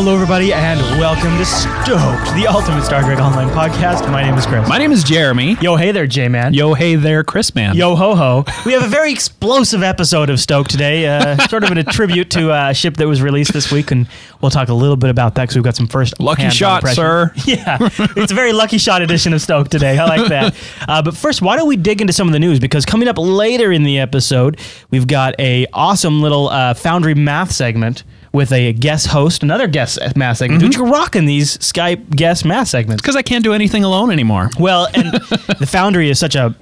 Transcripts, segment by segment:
Hello, everybody, and welcome to Stoked, the ultimate Star Trek Online podcast. My name is Chris. My name is Jeremy. Yo, hey there, J-Man. Yo, hey there, Chris, man. Yo, ho, ho. We have a very explosive episode of Stoked today, sort of in a tribute to a ship that was released this week, and we'll talk a little bit about that because we've got some first Lucky shot, sir. Yeah, it's a very lucky shot edition of Stoked today. I like that. But first, why don't we dig into some of the news? Because coming up later in the episode, we've got a awesome little Foundry math segment with a guest host, another guest math segment. Dude, you're rocking these Skype guest math segments. Because I can't do anything alone anymore. Well, and the Foundry is such a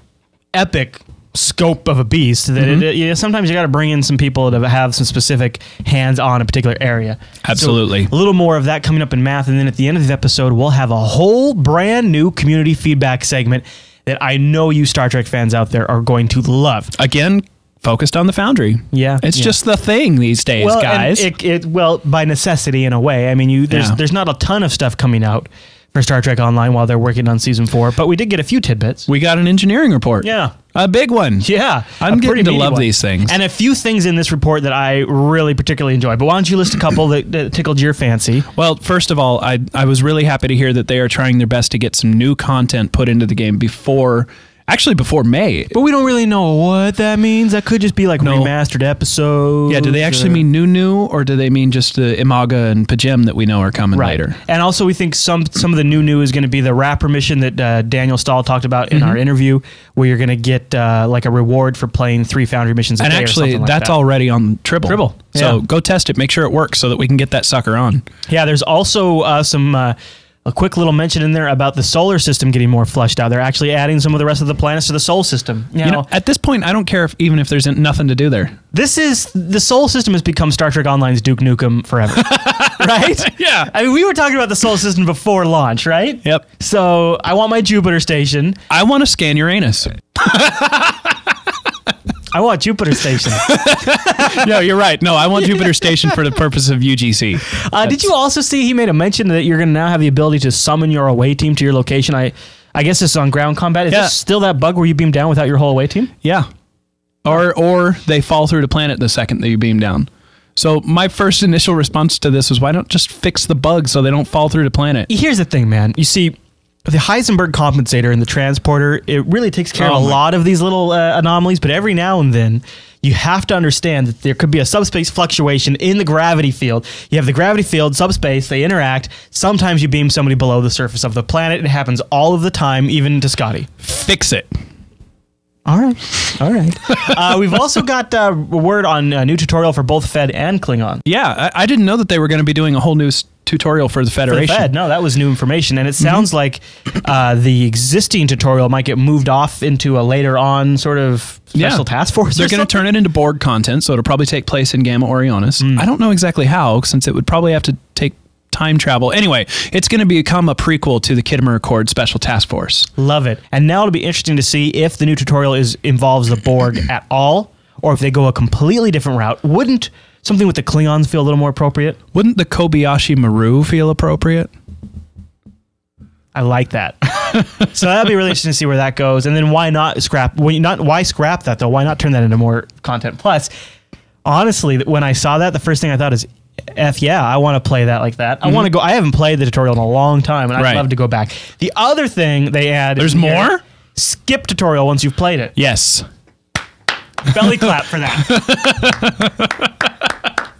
epic scope of a beast that sometimes you got to bring in some people to have some specific hands on a particular area. Absolutely. So a little more of that coming up in math, and then at the end of the episode, we'll have a whole brand new community feedback segment that I know you Star Trek fans out there are going to love. Again, focused on the Foundry. Yeah. It's just the thing these days, guys. Well, by necessity in a way. I mean, there's not a ton of stuff coming out for Star Trek Online while they're working on Season 4, but we did get a few tidbits. We got an engineering report. Yeah. A big one. Yeah. I'm getting to love these things. And a few things in this report that I really particularly enjoy. But why don't you list a couple that tickled your fancy? Well, first of all, I was really happy to hear that they are trying their best to get some new content put into the game before May. But we don't really know what that means. That could just be like remastered episodes. Yeah, do they actually mean new, or do they mean just the Imaga and Pajem that we know are coming later? And also we think some of the new is going to be the Rapper mission that Daniel Stahl talked about in our interview, where you're going to get like a reward for playing 3 Foundry missions a day. And actually, that's already on Tribble. So yeah. go test it. Make sure it works so that we can get that sucker on. Yeah, there's also a quick little mention in there about the solar system getting more fleshed out. They're actually adding some of the rest of the planets to the Sol system. You know, at this point, I don't care even if there's nothing to do there. The Sol system has become Star Trek Online's Duke Nukem forever. Right? Yeah. I mean, we were talking about the Sol system before launch, right? Yep. So I want my Jupiter station. I want to scan Uranus. I want Jupiter Station. No, you're right. No, I want Jupiter Station for the purpose of UGC. Did you also see he made a mention that you're going to now have the ability to summon your away team to your location? I guess it's on ground combat. Is this still that bug where you beam down without your whole away team? Yeah. Or they fall through the planet the second that you beam down. So my first initial response to this was, why don't just fix the bug so they don't fall through the planet? Here's the thing, man. You see, the Heisenberg compensator in the transporter, it really takes care of a lot of these little anomalies, but every now and then you have to understand that there could be a subspace fluctuation in the gravity field. You have the gravity field, subspace, they interact. Sometimes you beam somebody below the surface of the planet. It happens all of the time, even to Scotty. Fix it. All right. We've also got a word on a new tutorial for both Fed and Klingon. Yeah, I didn't know that they were going to be doing a whole new tutorial for the Federation. For the Fed, no, that was new information, and it sounds like the existing tutorial might get moved off into a later on sort of special task force. They're going to turn it into Borg content, so it'll probably take place in Gamma Orionis. I don't know exactly how, since it would probably have to take time travel. Anyway, it's going to become a prequel to the Khitomer Accord Special Task Force. Love it. And now it'll be interesting to see if the new tutorial involves the Borg at all, or if they go a completely different route. Wouldn't something with the Klingons feel a little more appropriate? Wouldn't the Kobayashi Maru feel appropriate? I like that. So that'll be really interesting to see where that goes. And then why not scrap? Why scrap that though? Why not turn that into more content? Plus, honestly, when I saw that, the first thing I thought is, I want to play that like that. I want to go. I haven't played the tutorial in a long time, and I'd love to go back. The other thing they add, there's more. Skip tutorial once you've played it. Yes. Belly clap for that.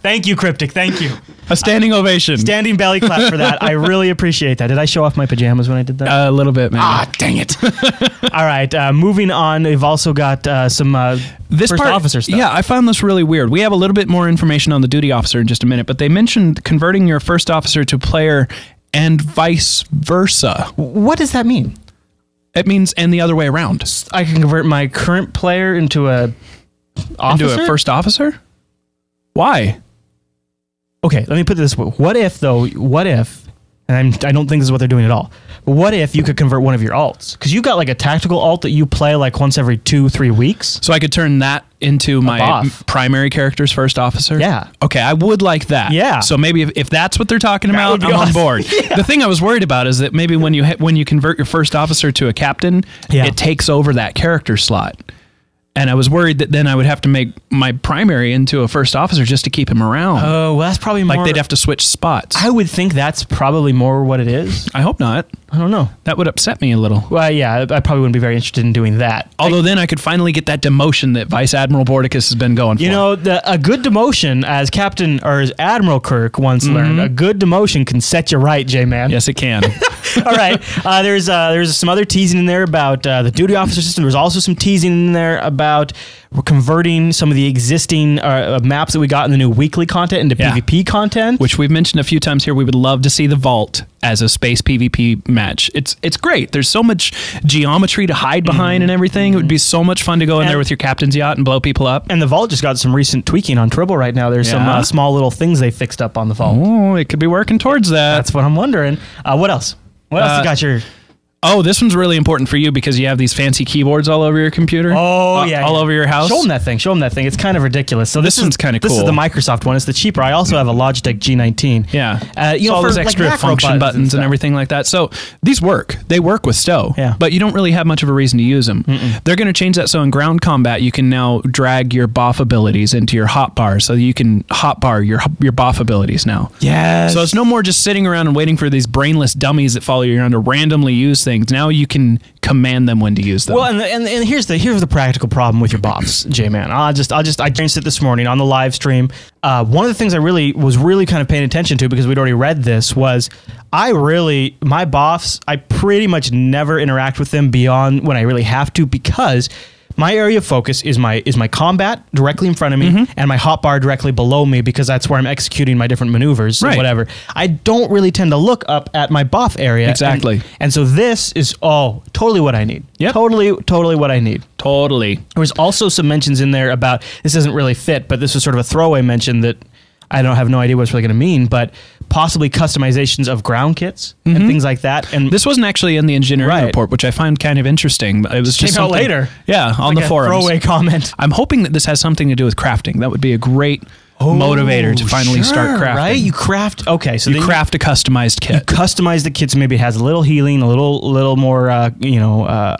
Thank you, Cryptic. Thank you. A standing ovation. Standing belly clap for that. I really appreciate that. Did I show off my pajamas when I did that? A little bit, man. Ah, dang it. All right. Moving on. We've also got some first officer stuff. Yeah, I found this really weird. We have a little bit more information on the duty officer in just a minute, but they mentioned converting your first officer to player and vice versa. What does that mean? It means and the other way around. I can convert my current player into a officer? Into a first officer? Why? Okay, let me put it this way. What if, and I don't think this is what they're doing at all, but what if you could convert one of your alts? Because you got like a tactical alt that you play like once every 2-3 weeks. So I could turn that into my primary character's first officer? Yeah. Okay, I would like that. Yeah. So maybe if that's what they're talking about, I'm on board. Yeah. The thing I was worried about is that maybe when you convert your first officer to a captain, it takes over that character slot. And I was worried that then I would have to make my primary into a first officer just to keep him around. Oh, well, that's probably more... Like they'd have to switch spots. I would think that's probably more what it is. I hope not. I don't know. That would upset me a little. Well, yeah, I probably wouldn't be very interested in doing that. Although then I could finally get that demotion that Vice Admiral Bordicus has been going for. You know, a good demotion, as Captain or as Admiral Kirk once learned, a good demotion can set you right, J-Man. Yes, it can. All right. There's some other teasing in there about the duty officer system. There's also some teasing in there about we're converting some of the existing maps that we got in the new weekly content into PvP content. Which we've mentioned a few times here. We would love to see the Vault as a space PvP match. It's great. There's so much geometry to hide behind and everything. It would be so much fun to go in there with your captain's yacht and blow people up. And the Vault just got some recent tweaking on Tribble right now. There's some small little things they fixed up on the Vault. Oh, it could be working towards that. That's what I'm wondering. What else? What else you got your... Oh, this one's really important for you because you have these fancy keyboards all over your computer. Oh, yeah. All over your house. Show them that thing. Show them that thing. It's kind of ridiculous. So this one's kind of cool. This is the Microsoft one. It's the cheaper. I also have a Logitech G19. Yeah. You know, all those extra function buttons and everything like that. So these work. They work with STO. Yeah. But you don't really have much of a reason to use them. They're going to change that. So in ground combat, you can now drag your BOF abilities into your hotbar so you can hotbar your BOF abilities now. Yes. So it's no more just sitting around and waiting for these brainless dummies that follow you around to randomly use things. Now you can command them when to use them. Well, and here's the practical problem with your BOFs, J-Man. I changed it this morning on the live stream. One of the things I was really kind of paying attention to because we'd already read this was my BOFs, I pretty much never interact with them beyond when I really have to because my area of focus is my combat directly in front of me and my hotbar directly below me because that's where I'm executing my different maneuvers or whatever. I don't really tend to look up at my BOF area. Exactly. And so this is totally what I need. Yep. Totally what I need. Totally. There was also some mentions in there about, this doesn't really fit, but this was sort of a throwaway mention that I have no idea what it's really going to mean, but possibly customizations of ground kits and things like that. And this wasn't actually in the engineering report, which I find kind of interesting. It was just came out later. Yeah, on the forums. Throwaway comment. I'm hoping that this has something to do with crafting. That would be a great motivator to finally start crafting. Right? You craft. Okay, so you craft a customized kit. You customize the kits. Maybe it has a little healing, a little more,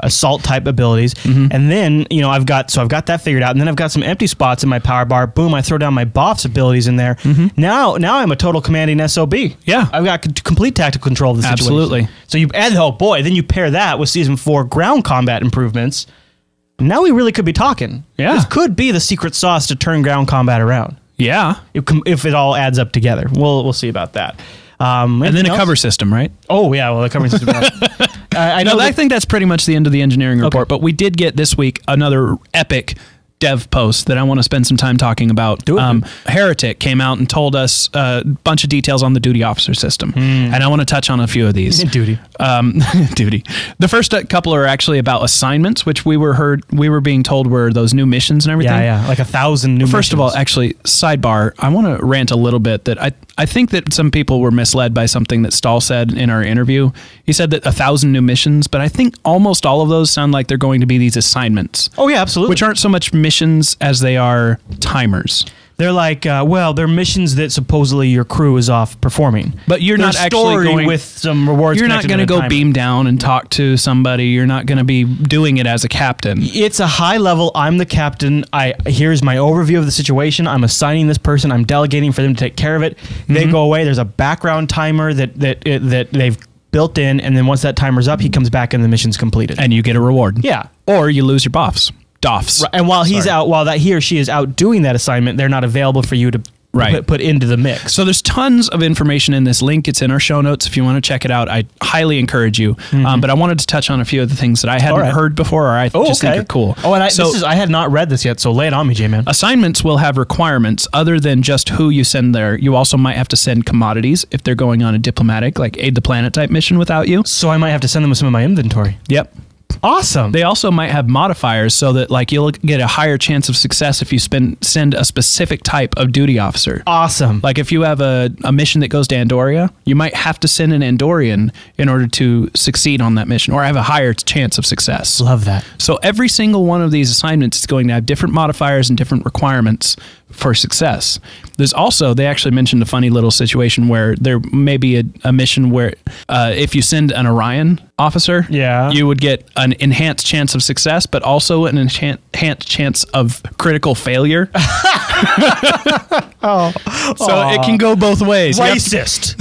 assault type abilities. And then I've got that figured out. And then I've got some empty spots in my power bar. Boom! I throw down my BOF's abilities in there. Now I'm a total commanding SOB. Yeah, I've got complete tactical control of the situation. Absolutely. So then you pair that with Season 4 ground combat improvements. Now we really could be talking. Yeah, this could be the secret sauce to turn ground combat around. Yeah, if it all adds up together, we'll see about that. And then a cover system, right? Oh yeah, well the cover system. I think that's pretty much the end of the engineering report. But we did get this week another epic dev post that I want to spend some time talking about. Heretic came out and told us a bunch of details on the duty officer system, and I want to touch on a few of these. Duty. The first couple are actually about assignments, which we were being told were those new missions and everything. Yeah, like 1,000 new missions. First of all, actually, sidebar, I want to rant a little bit that I think that some people were misled by something that Stahl said in our interview. He said that 1,000 new missions, but I think almost all of those sound like they're going to be these assignments. Oh yeah, absolutely. Which aren't so much missions as they are timers. They're like, they're missions that supposedly your crew is off performing. But you're not actually going with some rewards. You're not going to go beam down and talk to somebody. You're not going to be doing it as a captain. It's a high level. I'm the captain. Here's my overview of the situation. I'm assigning this person. I'm delegating for them to take care of it. They go away. There's a background timer that they've built in, and then once that timer's up, he comes back and the mission's completed. And you get a reward. Yeah. Or you lose your buffs. Doffs. Right. And while he or she is out doing that assignment, they're not available for you to put into the mix. So there's tons of information in this link. It's in our show notes. If you want to check it out, I highly encourage you. But I wanted to touch on a few of the things that I hadn't heard before, or I just think are cool. Oh, and I had not read this yet, so lay it on me, J-Man. Assignments will have requirements other than just who you send there. You also might have to send commodities if they're going on a diplomatic, like aid the planet type mission without you. So I might have to send them with some of my inventory. Yep. Awesome. They also might have modifiers so that like you'll get a higher chance of success if you send a specific type of duty officer. Awesome. Like if you have a mission that goes to Andoria, you might have to send an Andorian in order to succeed on that mission or have a higher chance of success. Love that. So every single one of these assignments is going to have different modifiers and different requirements for success. There's also, they actually mentioned a funny little situation where there may be a mission where if you send an Orion officer, you would get an enhanced chance of success, but also an enhanced chance of critical failure. So it can go both ways. Racist.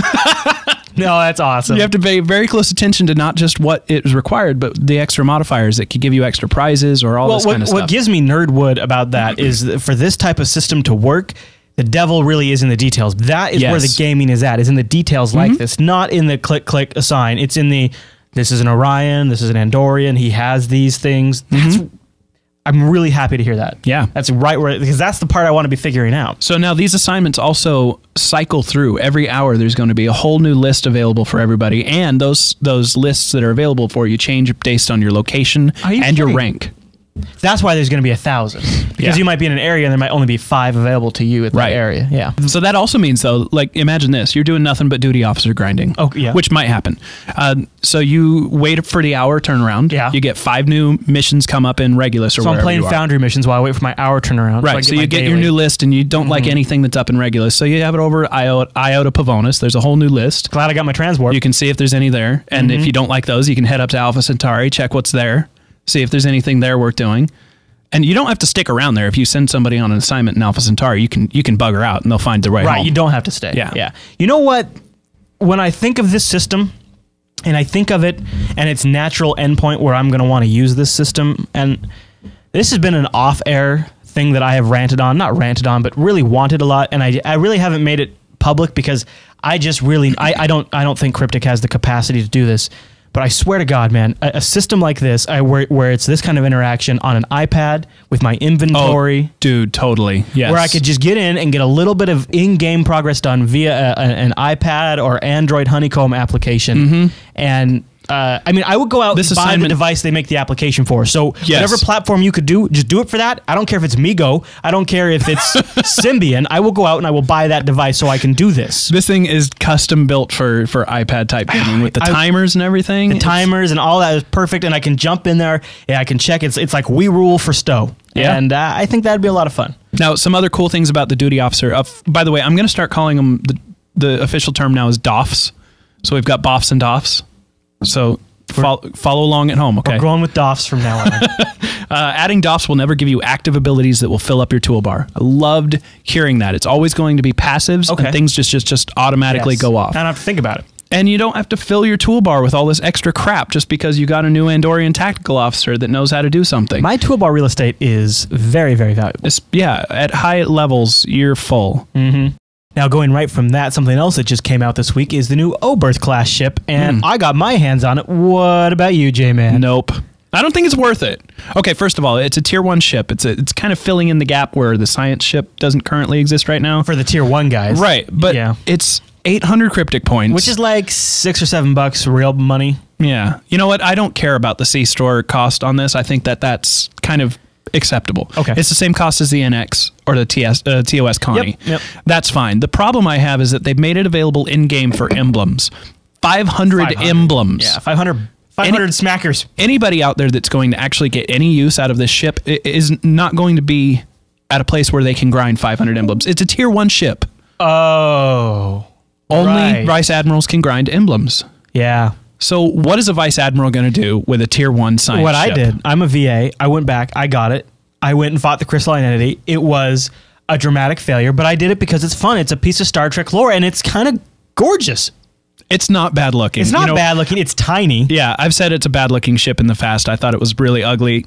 No, that's awesome. You have to pay very close attention to not just what is required, but the extra modifiers that could give you extra prizes or all this kind of stuff. What gives me nerdwood about that is that for this type of system to work, the devil really is in the details. That is where the gaming is at, is in the details like this, not in the click, click, assign. It's in the, this is an Orion, this is an Andorian, he has these things. That's I'm really happy to hear that. Yeah. That's right where, because that's the part I want to be figuring out. So now these assignments also cycle through. Every hour there's going to be a whole new list available for everybody, and those lists that are available for you change based on your location and your rank. That's why there's going to be 1,000. Because you might be in an area and there might only be 5 available to you at that area. Yeah. So that also means, though, like, imagine this. You're doing nothing but duty officer grinding. Oh, yeah. Which might happen. So you wait for the hour turnaround. Yeah. You get 5 new missions come up in Regulus or wherever So I'm playing Foundry Missions while I wait for my hour turnaround. Right. So you get your new list and you don't like anything that's up in Regulus. So you have it over Iota Pavonis. There's a whole new list. Glad I got my transwarp. You can see if there's any there. And if you don't like those, you can head up to Alpha Centauri, check what's there, see if there's anything there worth doing. And you don't have to stick around there. If you send somebody on an assignment in Alpha Centauri, you can bugger out and they'll find their way home. Right, you don't have to stay. Yeah. You know what? When I think of this system, and I think of it and its natural endpoint where I'm going to want to use this system, and this has been an off-air thing that I have ranted on, not ranted on, but really wanted a lot, and I really haven't made it public because I just really, I don't think Cryptic has the capacity to do this. But I swear to God, man, a system like this, where it's this kind of interaction on an iPad with my inventory. Oh, dude, totally. Yes. Where I could just get in and get a little bit of in-game progress done via an iPad or Android Honeycomb application. And I mean, I would go out and buy the device they make the application for. So whatever platform you could do, just do it for that. I don't care if it's Migo. I don't care if it's Symbian. I will go out and I will buy that device so I can do this. This thing is custom built for iPad type gaming with the timers and everything. The timers and all that is perfect, and I can jump in there. Yeah, I can check. It's like We Rule for STO. Yeah. And I think that'd be a lot of fun. Now, some other cool things about the duty officer. By the way, I'm going to start calling them, the official term now is DOFs. So we've got BOFs and DOFs. So follow along at home, okay? We're going with DOFs from now on. Adding DOFs will never give you active abilities that will fill up your toolbar. I loved hearing that. It's always going to be passives, and things just automatically go off. I don't have to think about it. And you don't have to fill your toolbar with all this extra crap just because you got a new Andorian tactical officer that knows how to do something. My toolbar real estate is very, very valuable. At high levels, you're full. Now, going right from that, something else that just came out this week is the new Oberth class ship, and I got my hands on it. What about you, J-Man? Nope. I don't think it's worth it. Okay, first of all, it's a tier 1 ship. It's kind of filling in the gap where the science ship doesn't currently exist right now. For the tier 1 guys. Right, but it's 800 cryptic points. Which is like $6 or $7 real money. Yeah. You know what? I don't care about the C-Store cost on this. I think that's kind of acceptable. Okay. It's the same cost as the NX or the TOS Connie. Yep. That's fine. The problem I have is that they've made it available in-game for emblems. 500 emblems. Yeah, 500 smackers. Anybody out there that's going to actually get any use out of this ship is not going to be at a place where they can grind 500 emblems. It's a tier 1 ship. Oh. Only Vice Admirals can grind emblems. Yeah. So what is a Vice Admiral going to do with a tier 1 science What ship? I did, I'm a VA. I went back. I got it. I went and fought the crystalline entity. It was a dramatic failure, but I did it because it's fun. It's a piece of Star Trek lore, and it's kind of gorgeous. It's not bad looking. It's not bad looking. It's tiny. Yeah, I've said it's a bad looking ship in the past. I thought it was really ugly.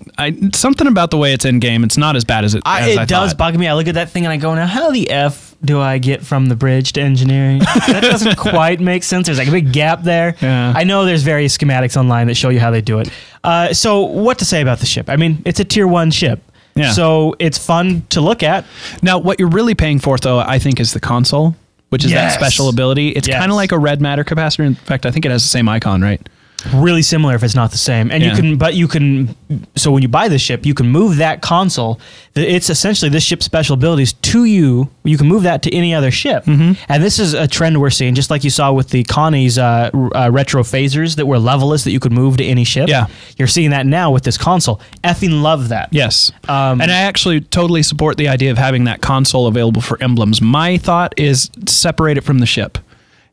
Something about the way it's in game. It's not as bad as I thought. It does bug me. I look at that thing and I go, now how the F do I get from the bridge to engineering? That doesn't quite make sense. There's like a big gap there. Yeah. I know there's various schematics online that show you how they do it. So what to say about the ship? I mean, it's a tier 1 ship. Yeah. So it's fun to look at. Now, what you're really paying for, though, I think, is the console, which is that special ability. It's kind of like a red matter capacitor. In fact, I think it has the same icon, right? really similar if it's not the same. And you can, so when you buy the ship, you can move that console. It's essentially this ship's special abilities to you. You can move that to any other ship. And this is a trend we're seeing, just like you saw with the Connie's retro phasers that were levelless that you could move to any ship. Yeah. You're seeing that now with this console. Effing love that. Yes. And I actually totally support the idea of having that console available for emblems. My thought is separate it from the ship.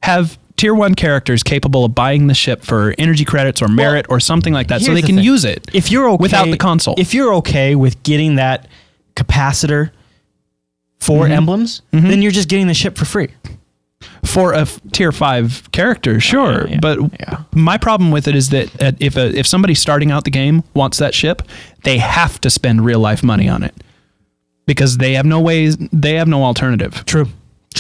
Have tier 1 characters capable of buying the ship for energy credits or merit or something like that, so they can use it if you're okay, without the console. If you're okay with getting that capacitor for emblems, then you're just getting the ship for free. For a tier 5 character, sure. But my problem with it is that if somebody starting out the game wants that ship, they have to spend real life money on it because they have no alternative. True.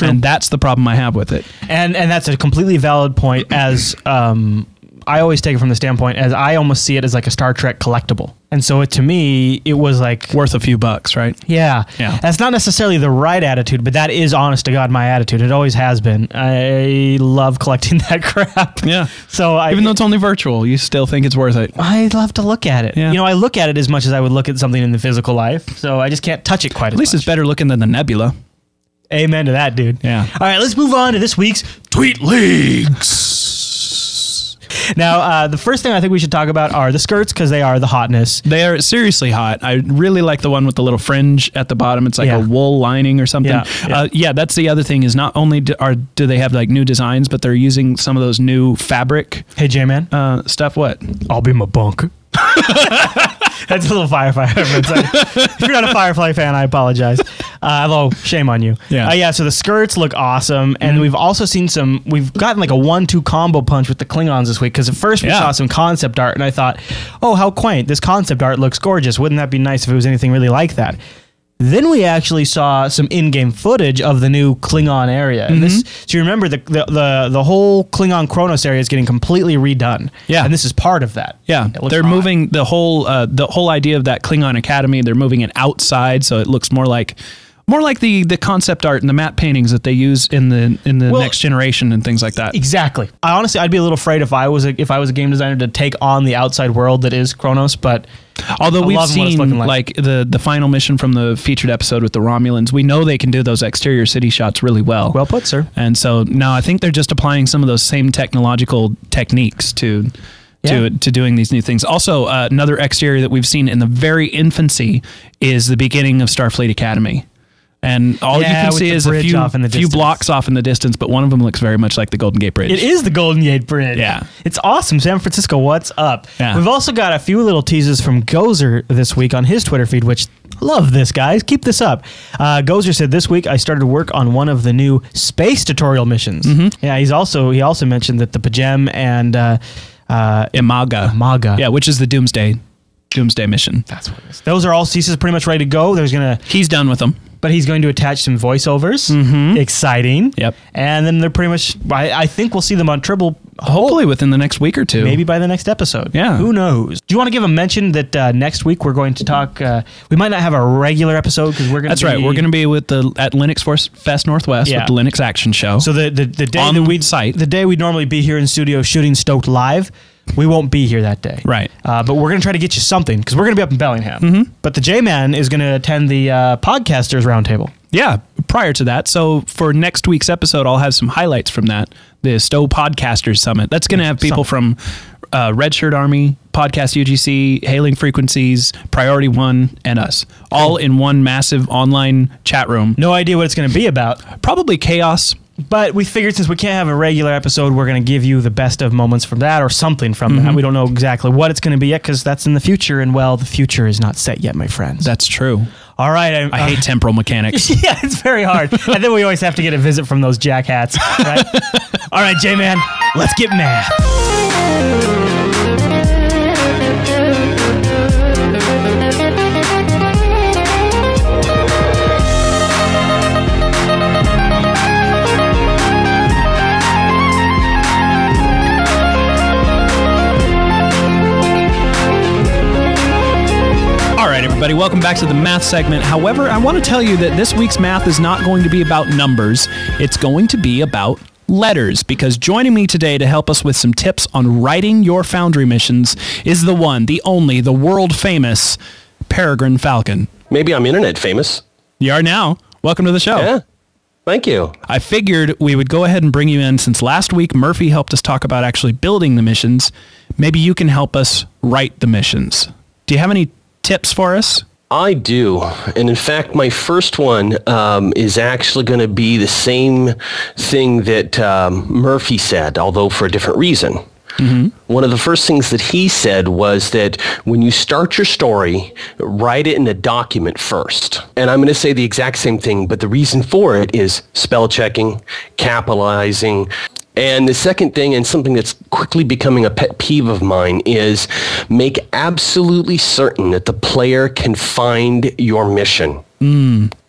And that's the problem I have with it. And that's a completely valid point, as I always take it from the standpoint as I almost see it as like a Star Trek collectible. And so to me, it was like worth a few bucks, right? Yeah. That's not necessarily the right attitude, but that is, honest to God, my attitude. It always has been. I love collecting that crap. Yeah. So even though it's only virtual, you still think it's worth it. I love to look at it. Yeah. You know, I look at it as much as I would look at something in the physical life. So I just can't touch it quite as much. At least it's better looking than the Nebula. Amen to that, dude. Yeah. All right, let's move on to this week's Tweet Leaks. Now, the first thing I think we should talk about are the skirts, because they are the hotness. They are seriously hot. I really like the one with the little fringe at the bottom. It's like a wool lining or something. Yeah, that's the other thing is not only do they have like new designs, but they're using some of those new fabric. Hey, J-Man. Stuff. What? I'll be my bunk. That's a little Firefly reference. If you're not a Firefly fan, I apologize. Although, shame on you. Yeah. So the skirts look awesome. And we've also seen we've gotten like a 1-2 combo punch with the Klingons this week. Because at first we saw some concept art and I thought, oh, how quaint. This concept art looks gorgeous. Wouldn't that be nice if it was anything really like that? Then we actually saw some in-game footage of the new Klingon area. And so you remember the whole Klingon Kronos area is getting completely redone. Yeah. And this is part of that. Yeah. They're moving the whole idea of that Klingon Academy. They're moving it outside, so it looks more like the concept art and the matte paintings that they use in the Next Generation and things like that. Exactly. I'd be a little afraid if I was a game designer to take on the outside world that is Kronos, but although we've seen like the final mission from the featured episode with the Romulans, we know they can do those exterior city shots really well. Well put, sir. And so now I think they're just applying some of those same technological techniques to doing these new things. Also, another exterior that we've seen in the very infancy is the beginning of Starfleet Academy. And all you can see is a few blocks off in the distance, but one of them looks very much like the Golden Gate Bridge. It is the Golden Gate Bridge. Yeah. It's awesome. San Francisco, what's up? Yeah. We've also got a few little teases from Gozer this week on his Twitter feed, which love this, guys. Keep this up. Gozer said, this week I started work on one of the new space tutorial missions. Yeah, he also mentioned that the Pajem and Imaga. Yeah, which is the Doomsday mission. That's what it is. Those are all ceases pretty much ready to go. He's done with them. But he's going to attach some voiceovers. Exciting. Yep. And then they're pretty much, I think we'll see them on Tribble. Hopefully within the next week or two. Maybe by the next episode. Yeah. Who knows? Do you want to give a mention that next week we're going to talk, we might not have a regular episode because we're going to That's right. We're going to be at Linux Fest Northwest with the Linux Action Show. So the day we'd normally be here in studio shooting STOked live, we won't be here that day. Right. But we're going to try to get you something because we're going to be up in Bellingham. But the J-Man is going to attend the Podcasters Roundtable. Yeah, prior to that. So for next week's episode, I'll have some highlights from that. The Stowe Podcasters Summit. That's going to have people from Red Shirt Army, Podcast UGC, Hailing Frequencies, Priority One, and us. All in one massive online chat room. No idea what it's going to be about. Probably chaos. But we figured since we can't have a regular episode, we're going to give you the best of moments from that or something from that. We don't know exactly what it's going to be yet because that's in the future. And, well, the future is not set yet, my friends. That's true. All right. I hate temporal mechanics. Yeah, it's very hard. And then we always have to get a visit from those jackhats. Right? All right, J-Man, let's get mad. Everybody, welcome back to the math segment. However, I want to tell you that this week's math is not going to be about numbers. It's going to be about letters, because joining me today to help us with some tips on writing your Foundry missions is the one, the only, the world famous Peregrine Falcon. Maybe I'm internet famous. You are now. Welcome to the show. Yeah. Thank you. I figured we would go ahead and bring you in since last week Murphy helped us talk about actually building the missions. Maybe you can help us write the missions. Do you have any tips for us? I do. And in fact, my first one is actually going to be the same thing that Murphy said, although for a different reason. Mm-hmm. One of the first things that he said was that when you start your story, write it in a document first. And I'm going to say the exact same thing, but the reason for it is spell checking, capitalizing. And the second thing, and something that's quickly becoming a pet peeve of mine, is make absolutely certain that the player can find your mission.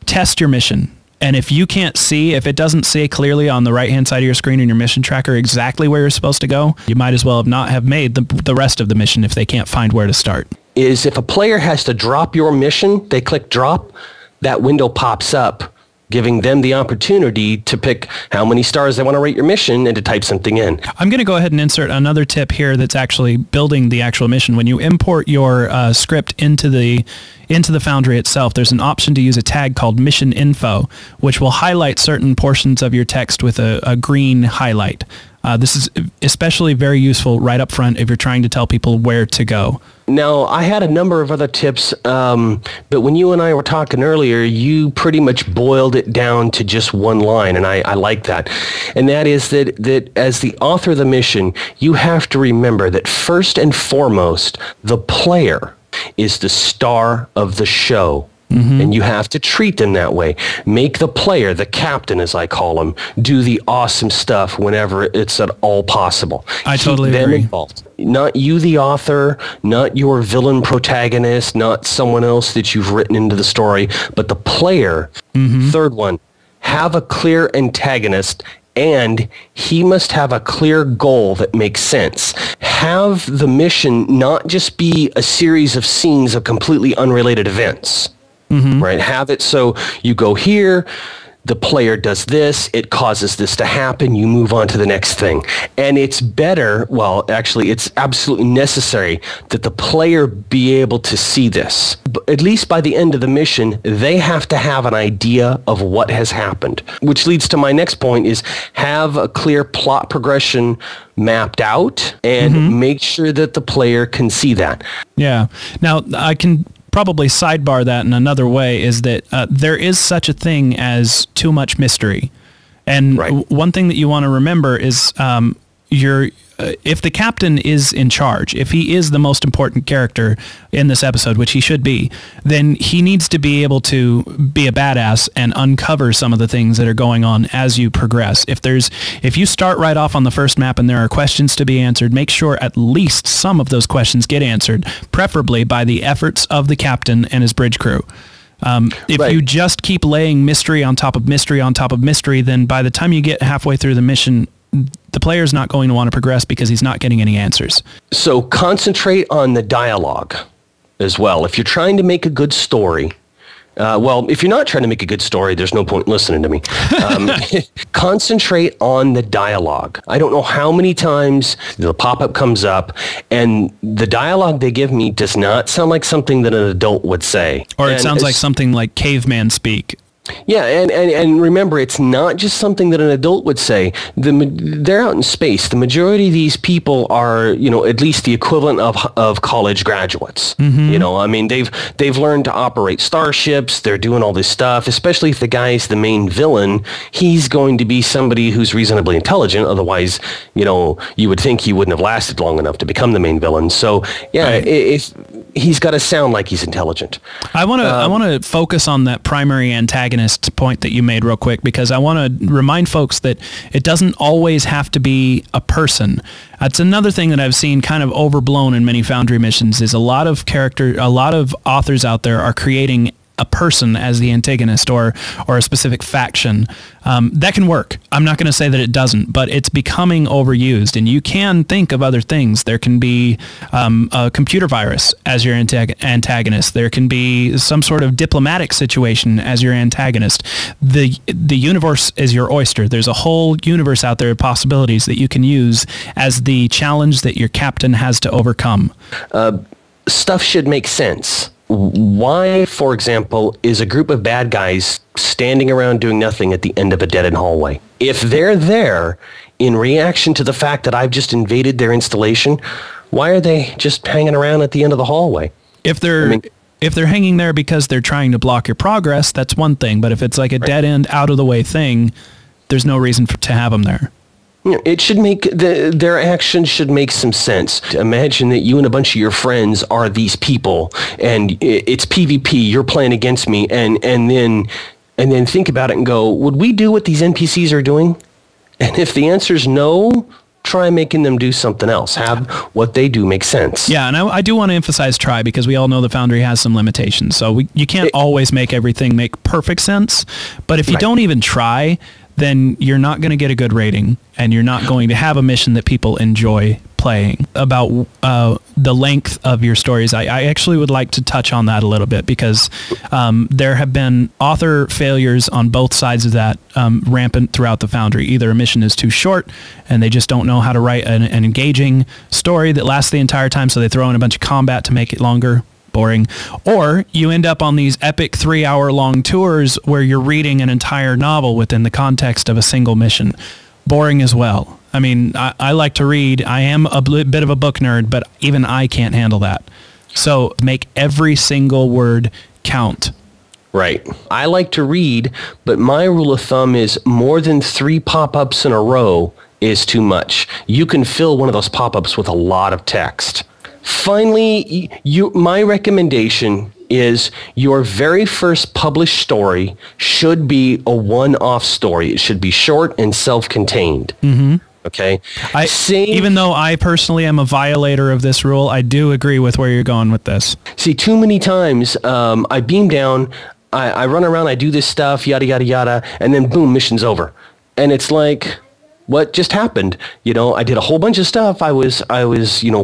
Test your mission. And if you can't see, if it doesn't say clearly on the right-hand side of your screen in your mission tracker exactly where you're supposed to go, you might as well not have made the rest of the mission if they can't find where to start. Is if a player has to drop your mission, they click drop, that window pops up, giving them the opportunity to pick how many stars they want to rate your mission and to type something in. I'm going to go ahead and insert another tip here that's actually building the actual mission. When you import your script into the Foundry itself, there's an option to use a tag called Mission Info, which will highlight certain portions of your text with a green highlight. This is especially very useful right up front if you're trying to tell people where to go. Now, I had a number of other tips, but when you and I were talking earlier, you pretty much boiled it down to just one line, and I like that. And that is that as the author of the mission, you have to remember that first and foremost, the player is the star of the show. Mm-hmm. And you have to treat them that way. Make the player, the captain as I call him, do the awesome stuff whenever it's at all possible. I totally agree. Involved. Not you, the author, not your villain protagonist, not someone else that you've written into the story, but the player. Mm-hmm. Third one, have a clear antagonist, and he must have a clear goal that makes sense. Have the mission not just be a series of scenes of completely unrelated events. Mm-hmm. Right? Have it so you go here, the player does this, it causes this to happen, you move on to the next thing. And it's better, well, actually, it's absolutely necessary that the player be able to see this. At least by the end of the mission, they have to have an idea of what has happened. Which leads to my next point is have a clear plot progression mapped out and make sure that the player can see that. Yeah. Now, I can probably sidebar that in another way is that there is such a thing as too much mystery. And one thing that you want to remember is if the captain is in charge, if he is the most important character in this episode, which he should be, then he needs to be able to be a badass and uncover some of the things that are going on as you progress. If you start right off on the first map and there are questions to be answered, make sure at least some of those questions get answered, preferably by the efforts of the captain and his bridge crew. If you just keep laying mystery on top of mystery on top of mystery, then by the time you get halfway through the mission, the player's not going to want to progress because he's not getting any answers. So concentrate on the dialogue as well. If you're trying to make a good story, if you're not trying to make a good story, there's no point listening to me. Concentrate on the dialogue. I don't know how many times the pop-up comes up and the dialogue they give me does not sound like something that an adult would say. Or it sounds like something like caveman speak. Yeah, and remember, it's not just something that an adult would say. They're out in space. The majority of these people are, at least the equivalent of college graduates. Mm-hmm. I mean, they've learned to operate starships. They're doing all this stuff, especially if the guy's the main villain. He's going to be somebody who's reasonably intelligent. Otherwise, you would think he wouldn't have lasted long enough to become the main villain. So, yeah, if he's got to sound like he's intelligent. I want to focus on that primary antagonist point that you made real quick, because I want to remind folks that it doesn't always have to be a person. That's another thing that I've seen kind of overblown in many Foundry missions is a lot of authors out there are creating a person as the antagonist or a specific faction. That can work. I'm not going to say that it doesn't, but it's becoming overused, and you can think of other things. There can be a computer virus as your antagonist. There can be some sort of diplomatic situation as your antagonist. The universe is your oyster. There's a whole universe out there of possibilities that you can use as the challenge that your captain has to overcome. Stuff should make sense. Why, for example, is a group of bad guys standing around doing nothing at the end of a dead-end hallway? If they're there in reaction to the fact that I've just invaded their installation, why are they just hanging around at the end of the hallway? If they're hanging there because they're trying to block your progress, that's one thing. But if it's like a dead-end, out-of-the-way thing, there's no reason to have them there. It should make their actions should make some sense. Imagine that you and a bunch of your friends are these people, and it's PvP. You're playing against me, and then think about it and go, would we do what these NPCs are doing? And if the answer is no, try making them do something else. Have what they do make sense. Yeah, and I do want to emphasize try, because we all know the Foundry has some limitations. So you can't always make everything make perfect sense. But if you don't even try, then you're not going to get a good rating, and you're not going to have a mission that people enjoy playing. About the length of your stories, I actually would like to touch on that a little bit, because there have been author failures on both sides of that rampant throughout the Foundry. Either a mission is too short, and they just don't know how to write an engaging story that lasts the entire time, so they throw in a bunch of combat to make it longer. Boring. Or you end up on these epic 3-hour-long tours where you're reading an entire novel within the context of a single mission. Boring as well. I mean, I like to read. I am a bit of a book nerd, but even I can't handle that. So make every single word count. Right. I like to read, but my rule of thumb is more than 3 pop-ups in a row is too much. You can fill one of those pop-ups with a lot of text. Finally, my recommendation is your very first published story should be a one-off story. It should be short and self-contained. Mm-hmm. Okay? Even though I personally am a violator of this rule, I do agree with where you're going with this. See, too many times I beam down, I run around, I do this stuff, yada, yada, yada, and then boom, mission's over. And it's like, what just happened? I did a whole bunch of stuff. I was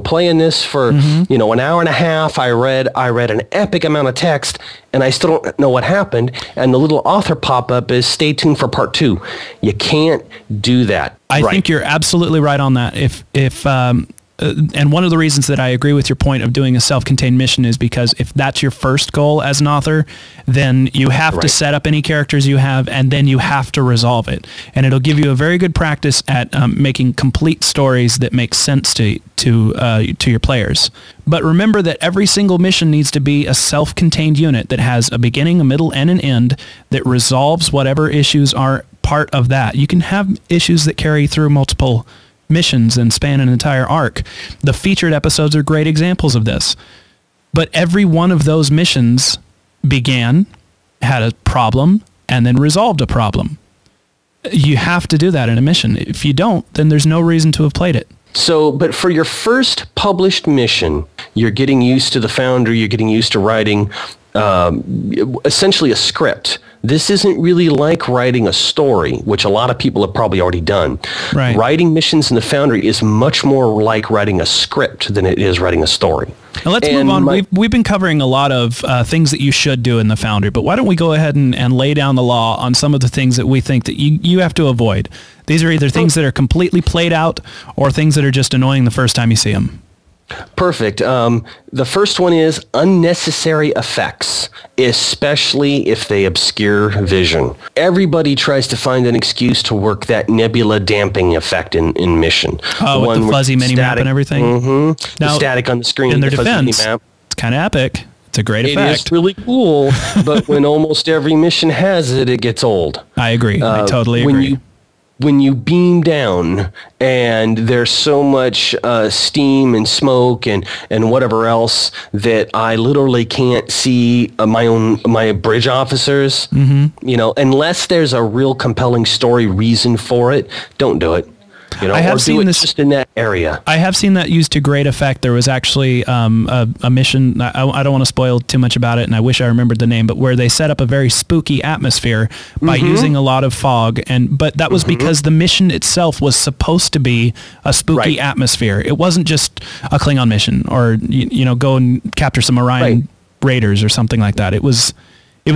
playing this for, an hour and a half. I read an epic amount of text, and I still don't know what happened. And the little author pop-up is stay tuned for part 2. You can't do that. I think you're absolutely right on that. And one of the reasons that I agree with your point of doing a self-contained mission is because if that's your first goal as an author, then you have to set up any characters you have, and then you have to resolve it. And it'll give you a very good practice at making complete stories that make sense to your players. But remember that every single mission needs to be a self-contained unit that has a beginning, a middle, and an end that resolves whatever issues are part of that. You can have issues that carry through multiple missions and span an entire arc. The featured episodes are great examples of this. But every one of those missions had a problem, and then resolved a problem. You have to do that in a mission. If you don't, then there's no reason to have played it. So, but for your first published mission, you're getting used to the Foundry, you're getting used to writing essentially a script. This isn't really like writing a story, which a lot of people have probably already done. Right. Writing missions in the Foundry is much more like writing a script than it is writing a story. Now let's move on. We've been covering a lot of things that you should do in the Foundry, but why don't we go ahead and lay down the law on some of the things that we think that you have to avoid. These are either things that are completely played out or things that are just annoying the first time you see them. Perfect. The first one is unnecessary effects, especially if they obscure vision. Everybody tries to find an excuse to work that nebula damping effect in Mission. Oh, with the fuzzy mini-map and everything? Mm-hmm. Now, the static on the screen. In their defense, it's kind of epic. It's a great effect. It is really cool, but when almost every mission has it, it gets old. I agree. I totally agree. When you beam down and there's so much steam and smoke and whatever else that I literally can't see my bridge officers, unless there's a real compelling story reason for it, don't do it. You know, I have or seen do it this just in that area. I have seen that used to great effect. There was actually a mission. I don't want to spoil too much about it, and I wish I remembered the name, but where they set up a very spooky atmosphere by using a lot of fog. But that was because the mission itself was supposed to be a spooky atmosphere. It wasn't just a Klingon mission or you know, go and capture some Orion raiders or something like that. It was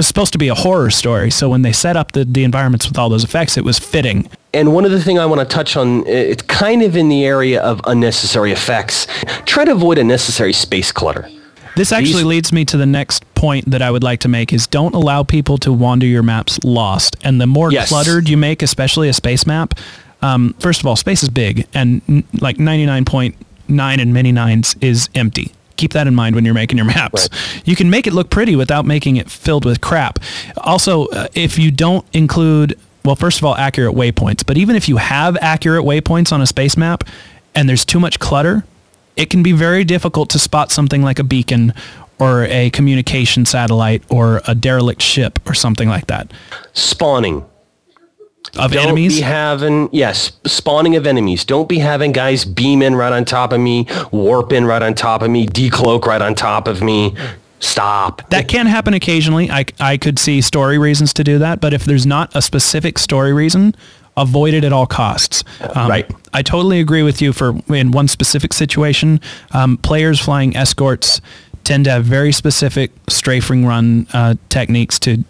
supposed to be a horror story. So when they set up the environments with all those effects, it was fitting. And one other thing I want to touch on, it's kind of in the area of unnecessary effects. Try to avoid unnecessary space clutter. This actually leads me to the next point that I would like to make is don't allow people to wander your maps lost. And the more cluttered you make, especially a space map, first of all, space is big, and like 99.9 and many nines is empty. Keep that in mind when you're making your maps. You can make it look pretty without making it filled with crap. Also, if you don't include, well, first of all, accurate waypoints, but even if you have accurate waypoints on a space map and there's too much clutter, it can be very difficult to spot something like a beacon or a communication satellite or a derelict ship or something like that. Spawning. Of enemies? Don't be having, spawning of enemies. Don't be having guys beam in right on top of me, warp in right on top of me, decloak right on top of me. Stop. That can happen occasionally. I could see story reasons to do that, but if there's not a specific story reason, avoid it at all costs. I totally agree with you in one specific situation. Players flying escorts tend to have very specific strafing run techniques to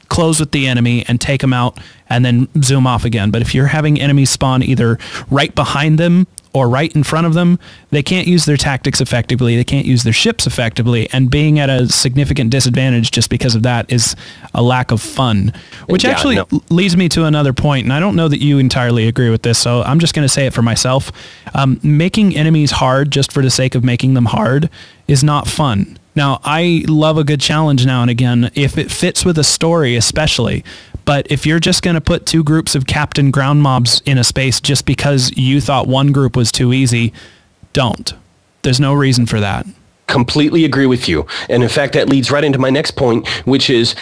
close with the enemy and take them out and then zoom off again. But if you're having enemies spawn either right behind them or right in front of them, they can't use their tactics effectively. They can't use their ships effectively. And being at a significant disadvantage just because of that is a lack of fun. Which leads me to another point, and I don't know that you entirely agree with this, so I'm just going to say it for myself. Making enemies hard just for the sake of making them hard is not fun. Now, I love a good challenge now and again, if it fits with a story especially. But if you're just going to put two groups of captain ground mobs in a space just because you thought one group was too easy, don't. There's no reason for that. Completely agree with you. And in fact, that leads right into my next point, which is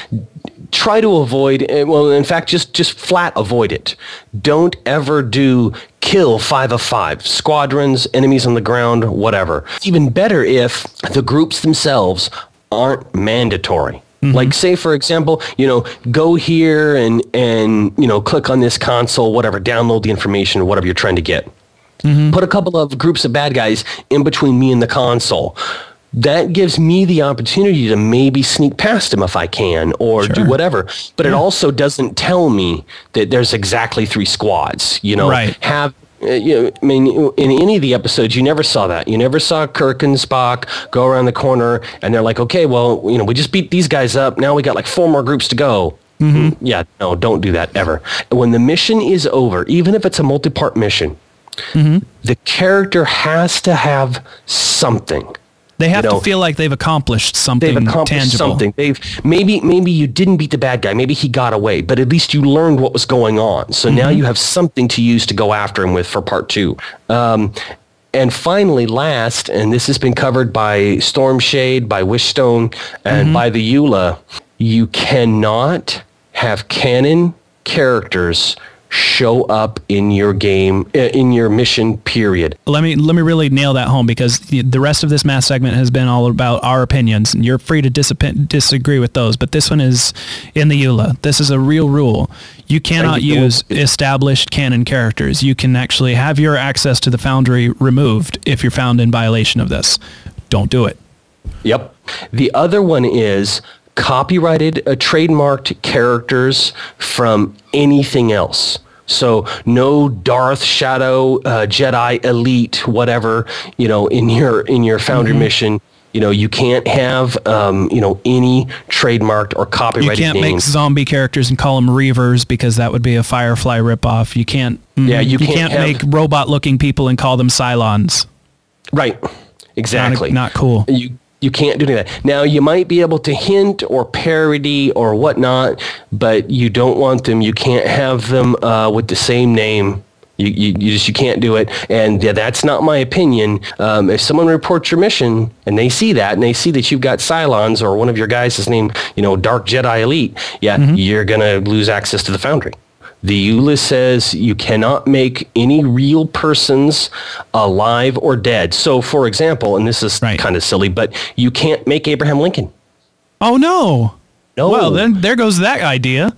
try to avoid, well, in fact, just flat avoid it. Don't ever do kill 5 of 5, squadrons, enemies on the ground, whatever. It's even better if the groups themselves aren't mandatory. Like, say, for example, go here and click on this console, whatever, download the information, whatever you're trying to get. Put a couple of groups of bad guys in between me and the console. That gives me the opportunity to maybe sneak past them if I can, or do whatever. But it also doesn't tell me that there's exactly 3 squads. I mean, in any of the episodes, you never saw that. You never saw Kirk and Spock go around the corner and they're like, okay, well, we just beat these guys up. Now we got like 4 more groups to go. Yeah, no, don't do that ever. When the mission is over, even if it's a multi-part mission, the character has to have something. They have to feel like they've accomplished something tangible. Maybe you didn't beat the bad guy. Maybe he got away, but at least you learned what was going on. So now you have something to use to go after him with for part 2. And finally, last, and this has been covered by Stormshade, by Wishstone, and by the EULA, you cannot have canon characters show up in your game, in your mission, period. Let me really nail that home, because the rest of this mass segment has been all about our opinions, and you're free to disagree with those, but this one is in the EULA. This is a real rule. You cannot use established canon characters. You can actually have your access to the Foundry removed if you're found in violation of this. Don't do it. Yep. The other one is copyrighted, trademarked characters from anything else. So no Darth, Shadow, Jedi, Elite, whatever, in your Foundry mission. You can't have, any trademarked or copyrighted names. You can't make zombie characters and call them Reavers, because that would be a Firefly ripoff. You can't. You can't make robot-looking people and call them Cylons. Right. Exactly. Not cool. You can't do that. Now, you might be able to hint or parody or whatnot, but you don't want them. You can't have them with the same name. You can't do it. And that's not my opinion. If someone reports your mission and they see that, and they see that you've got Cylons or one of your guys is named, Dark Jedi Elite, you're going to lose access to the Foundry. The EULA says you cannot make any real persons alive or dead. So, for example, and this is kind of silly, but you can't make Abraham Lincoln. Oh, no. No. Well, then there goes that idea.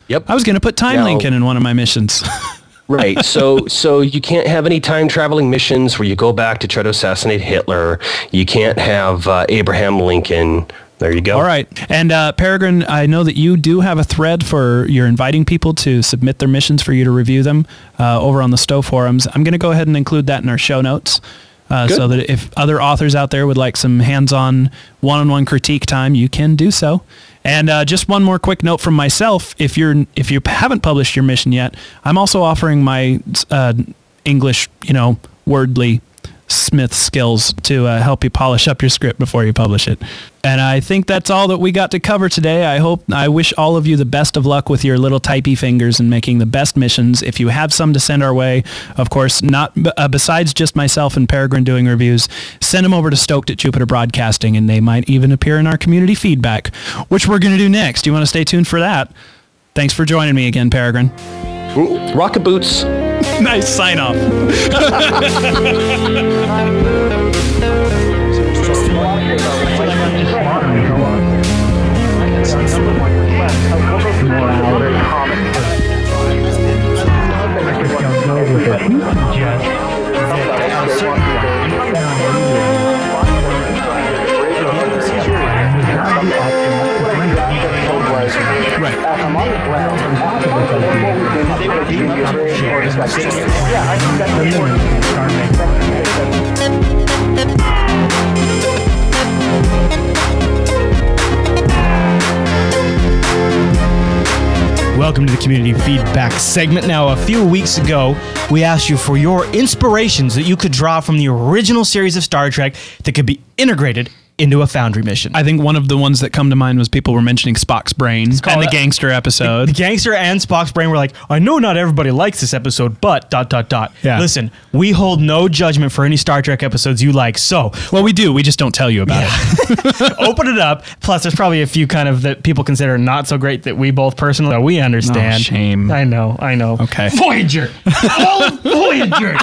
Yep. I was going to put Time Lincoln in one of my missions. Right. So you can't have any time traveling missions where you go back to try to assassinate Hitler. You can't have Abraham Lincoln. There you go. All right. And Peregrine, I know that you do have a thread for you're inviting people to submit their missions for you to review them over on the STO forums. I'm going to go ahead and include that in our show notes so that if other authors out there would like some hands-on one-on-one critique time, you can do so. And just one more quick note from myself: if you haven't published your mission yet, I'm also offering my English, wordly Smith skills to help you polish up your script before you publish it. And I think that's all that we got to cover today. I wish all of you the best of luck with your little typey fingers and making the best missions. If you have some to send our way, of course, not besides just myself and Peregrine doing reviews, send them over to STOked at Jupiter Broadcasting, and they might even appear in our community feedback, which we're going to do next. You want to stay tuned for that? Thanks for joining me again, Peregrine. Rocket boots. Nice sign off. Welcome to the community feedback segment. Now, a few weeks ago, we asked you for your inspirations that you could draw from the original series of Star Trek that could be integrated into a Foundry mission. I think one of the ones that come to mind was people were mentioning Spock's brain and the gangster episode. The gangster and Spock's brain were like, I know not everybody likes this episode, but ... Yeah. Listen, we hold no judgment for any Star Trek episodes you like, so... Well, we do. We just don't tell you about it. Open it up. Plus, there's probably a few kind of that people consider not so great that we both personally... We understand. Oh, shame. I know. Okay. Voyager! Oh, Voyager!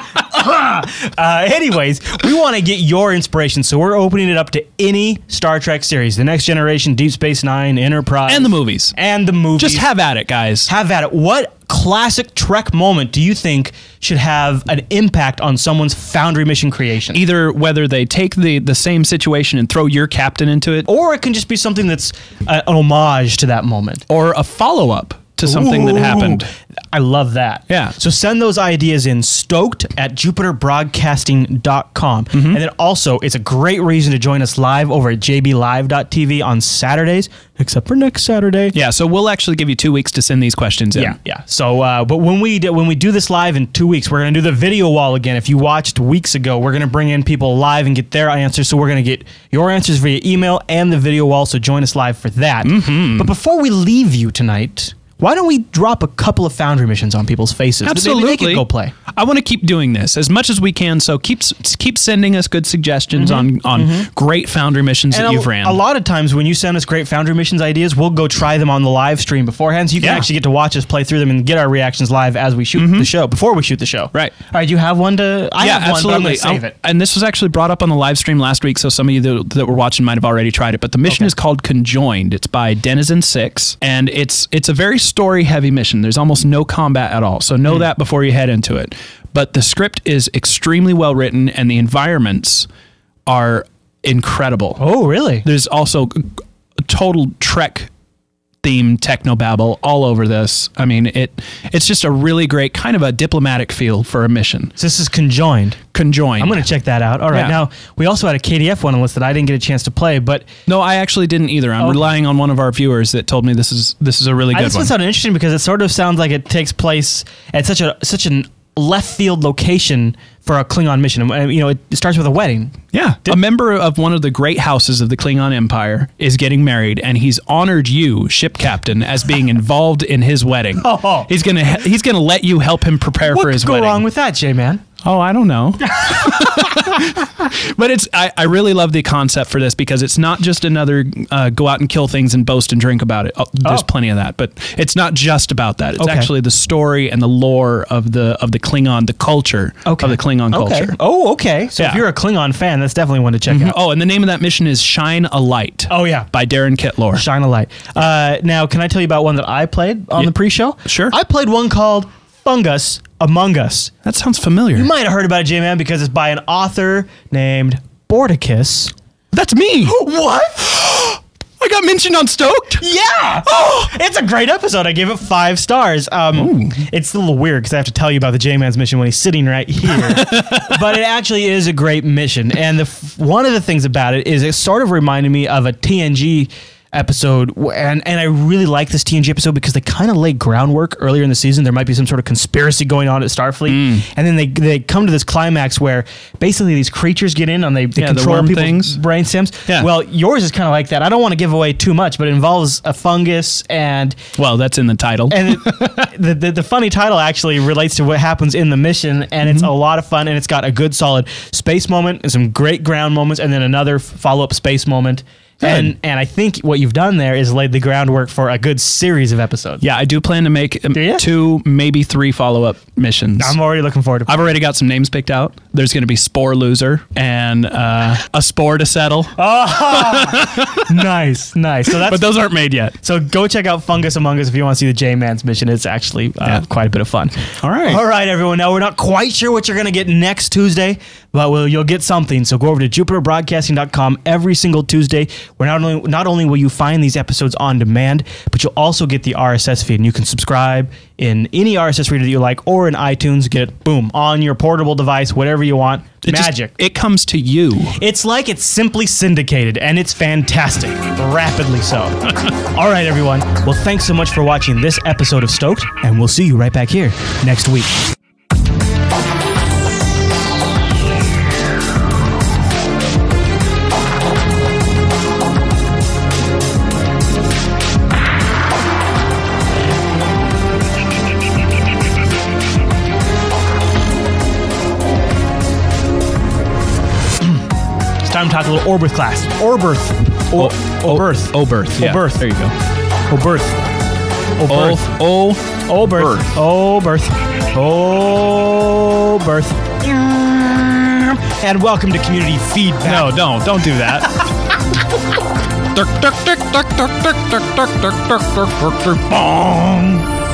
Anyways, we want to get your inspiration, so we're opening it up to any Star Trek series. The Next Generation, Deep Space Nine, Enterprise. And the movies. Just have at it, guys. Have at it. What classic Trek moment do you think should have an impact on someone's Foundry mission creation? Either whether they take the same situation and throw your captain into it, or it can just be something that's an homage to that moment. Or a follow-up to something that happened. I love that. Yeah. So send those ideas in STOked at jupiterbroadcasting.com. And then also, it's a great reason to join us live over at jblive.tv on Saturdays, except for next Saturday. Yeah, so we'll actually give you 2 weeks to send these questions in. Yeah. So, but when we do this live in 2 weeks, we're going to do the video wall again. If you watched weeks ago, we're going to bring in people live and get their answers. So we're going to get your answers via email and the video wall. So join us live for that. But before we leave you tonight, why don't we drop a couple of Foundry missions on people's faces? Absolutely. Maybe they could go play. I want to keep doing this as much as we can, so keep sending us good suggestions on great Foundry missions that you've ran. A lot of times when you send us great Foundry missions ideas, we'll go try them on the live stream beforehand, so you can actually get to watch us play through them and get our reactions live as we shoot the show, before we shoot the show. Right. All right, you have one to... I have one, absolutely. but I'm going to save it. And this was actually brought up on the live stream last week, so some of you that were watching might have already tried it, but the mission is called Conjoined. It's by Denizen6, and it's a very story-heavy mission. There's almost no combat at all, so know that before you head into it. But the script is extremely well written, and the environments are incredible. Oh, really? There's also a total Trek theme technobabble all over this. I mean, it's just a really great kind of a diplomatic feel for a mission. So this is Conjoined. I'm going to check that out. All right. Now, we also had a KDF one on the list that I didn't get a chance to play, but... No, I actually didn't either. I'm relying on one of our viewers that told me this is a really good one. This one sounded interesting because it sort of sounds like it takes place at such an left field location for a Klingon mission. It starts with a wedding. Yeah. A member of one of the great houses of the Klingon Empire is getting married, and he's honored you, ship captain, as being involved in his wedding. He's gonna let you help him prepare for his wedding. What could go wrong with that, J-Man? Oh, I don't know. But I really love the concept for this because it's not just another go out and kill things and boast and drink about it. There's plenty of that, but it's not just about that. It's actually the story and the lore of the Klingon, the culture of the Klingon culture. Oh, okay. So if you're a Klingon fan, that's definitely one to check out. Oh, and the name of that mission is Shine a Light. Oh, yeah. By Darren Kitlor. Shine a Light. Now, can I tell you about one that I played on the pre-show? Sure. I played one called Fungus Among Us. That sounds familiar. You might have heard about it, J-Man, because it's by an author named Bordicus. That's me. What? I got mentioned on STOked? Yeah. Oh, it's a great episode. I gave it 5 stars. It's a little weird because I have to tell you about the J-Man's mission when he's sitting right here. But it actually is a great mission. And one of the things about it is it sort of reminded me of a TNG episode, and I really like this TNG episode because they kind of lay groundwork earlier in the season. There might be some sort of conspiracy going on at Starfleet, and then they come to this climax where basically these creatures get in and they control people's brain stems. Yeah. Well, yours is kind of like that. I don't want to give away too much, but it involves a fungus and... Well, that's in the title. And the funny title actually relates to what happens in the mission, and it's a lot of fun, and it's got a good solid space moment and some great ground moments, and then another follow-up space moment. And I think what you've done there is laid the groundwork for a good series of episodes. Yeah, I do plan to make 2, maybe 3 follow-up missions. I'm already looking forward to it. I've already got some names picked out. There's going to be Spore Loser and a Spore to Settle. Oh, nice. But those aren't made yet. So go check out Fungus Among Us if you want to see the J-Man's mission. It's actually quite a bit of fun. All right, everyone. Now, we're not quite sure what you're going to get next Tuesday, but you'll get something. So go over to JupiterBroadcasting.com every single Tuesday, where not only will you find these episodes on demand, but you'll also get the RSS feed, and you can subscribe in any RSS reader that you like, or in iTunes. Get it, boom, on your portable device, whatever you want. Magic. It comes to you. It's like it's simply syndicated, and it's fantastic. Rapidly so. All right, everyone. Well, thanks so much for watching this episode of STOked, and we'll see you right back here next week. Time to talk a little Oberth class. Oberth. Oberth. Yeah. Oberth. There you go. Oberth. Oberth. And welcome to community feedback. No, don't do that. Bong.